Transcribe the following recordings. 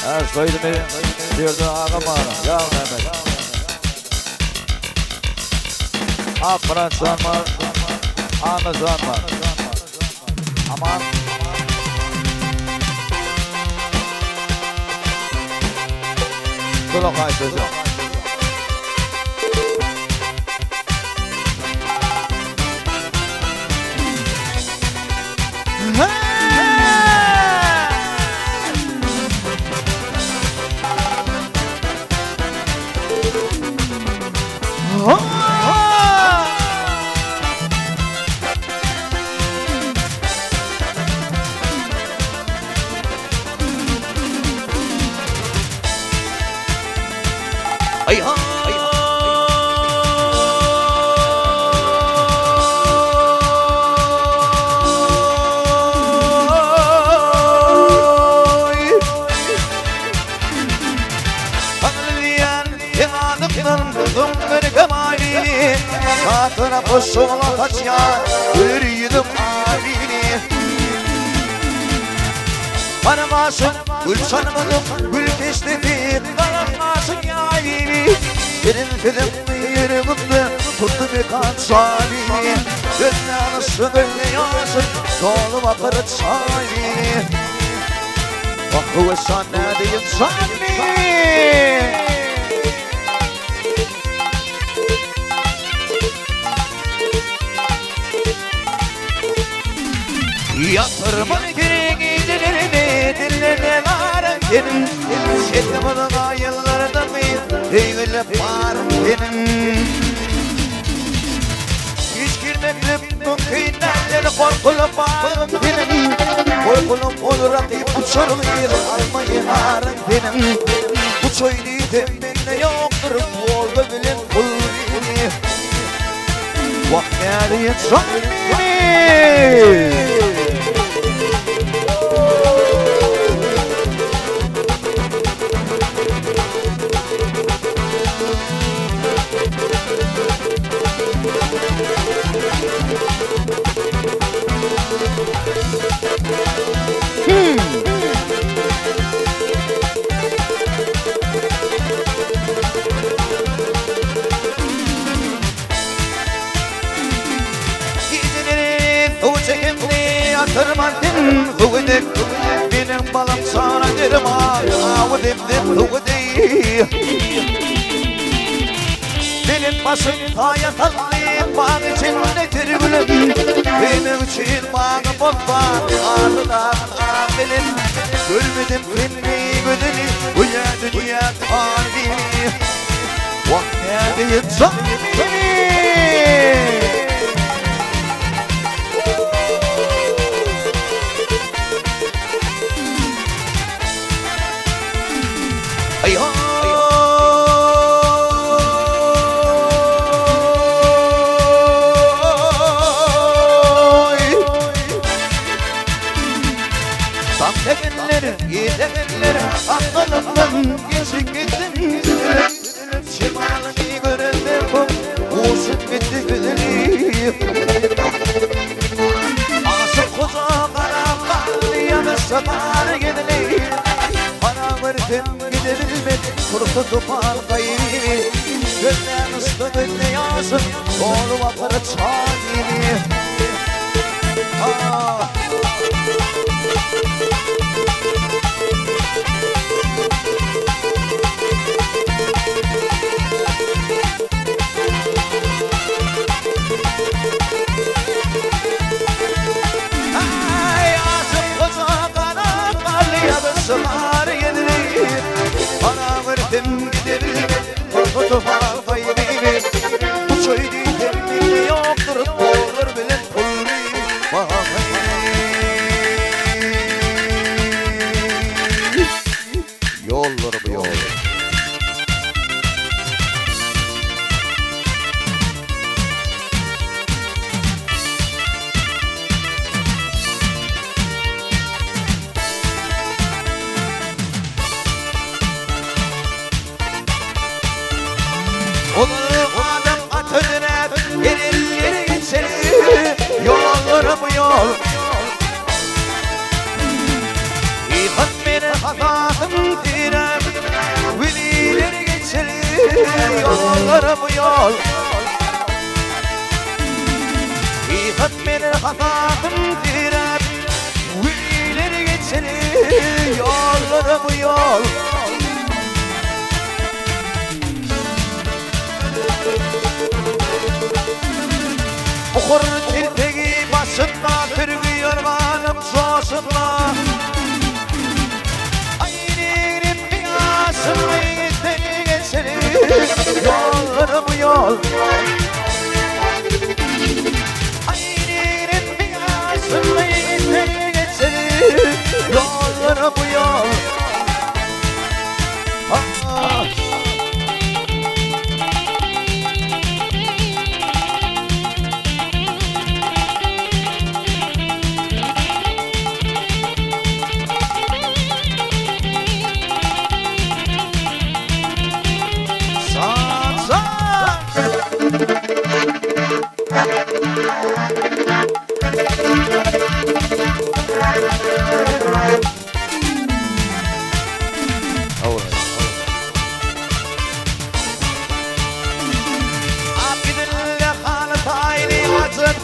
Her soyduğunu diyordu ağam ya Mehmet. Afransan var, Amazon var. Aman. Kulak ayıtıcı. Ay ha Satına koşula kaçya yürüdüm halini. Bana masum gül sanmadım gül kestifim karanmasın yalini. Benim film yerimde tuttu bir kan salini. Dünya nasıl böyle yansın soluma kırık salini. Bak ve sen ne diyeyim salini. Yatırımın gireği dillerine varım benim. Şetimin ayıllarda mıyım eyle varım benim. Hiç girmedim bu kıymetleri korkulu varım benim. Korkulum olur atayım uçuruluyum almayı varım benim. Bu söyleyip benimle yoktur bu oldu bilin kul beni. Vah nerede insan beni. Tırmandın huvudek benim balım sana derim avudim huvudey. Benim başım hayatalıyım bağ içindedir gülüm. Benim için bağ bozma ardından benim. Görmedim filmi gözünü uya dünya halini. Vah nerede insan beni. Ay ha tam temelleri, iyi temelleri aklımdan geçip gittim. Şimalını görenler bu uçup gitti güzelim. Aşık koza karanlıklı yanı sabahı gidelim. Bana verdim gidelim kurtuldum halkayı. Gözler ıslı gözle yazın oğluma kırık halini. Ay aşık koca karanlıklı yanı sabahı gidelim. Bana verdim gidelim kurtuldum halkayı. Bu söylediğim yoktur olur bilen yollarım yol. Peygamber hatam direp, ileri geçeni yollarım yol. Okur tiltegi başında türkü yorganım sosunda. Aynı piyasını ileri geçeni yollarım yol. Aynı piyasını ileri geçeni yollarım yol.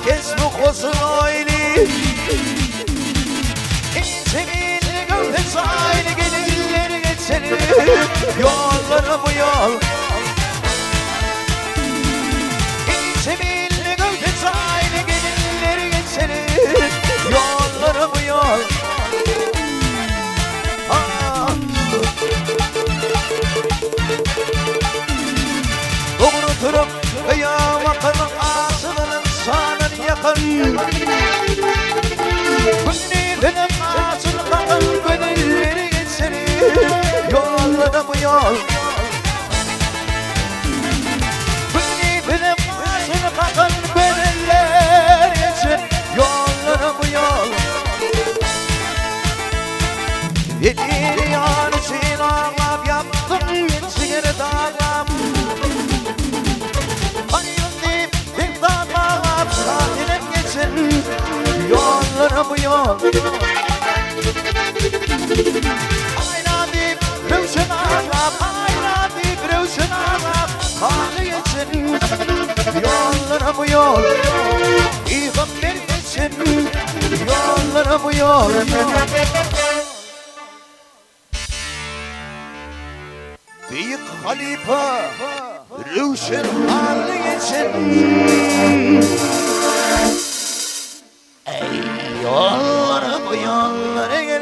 Facebook olsun oyni İnsenin gövdesi aynı gelirleri geçelim yollarım yol. İnsenin gövdesi aynı gelirleri geçelim yollarım yol. Doğruturum veya bakalım ağzının sanın yakın. Benim ağzını kakın gönülleri geçelim yollarım yol. Benim ağzını kakın gönüller geçelim yollarım yol. Yedir yanı silahlar yaptım geçir dağlam. Ayıldım bir dağlam sahilim geçin yollarım yol. Aynadım rövşün ağlam, aynadım rövşün ağlam. Kanı geçin yollarım yol. İğamber geçin yollarım yol. Büyük halife Rövşen halı geçin. Ey yolları bu yolları gel.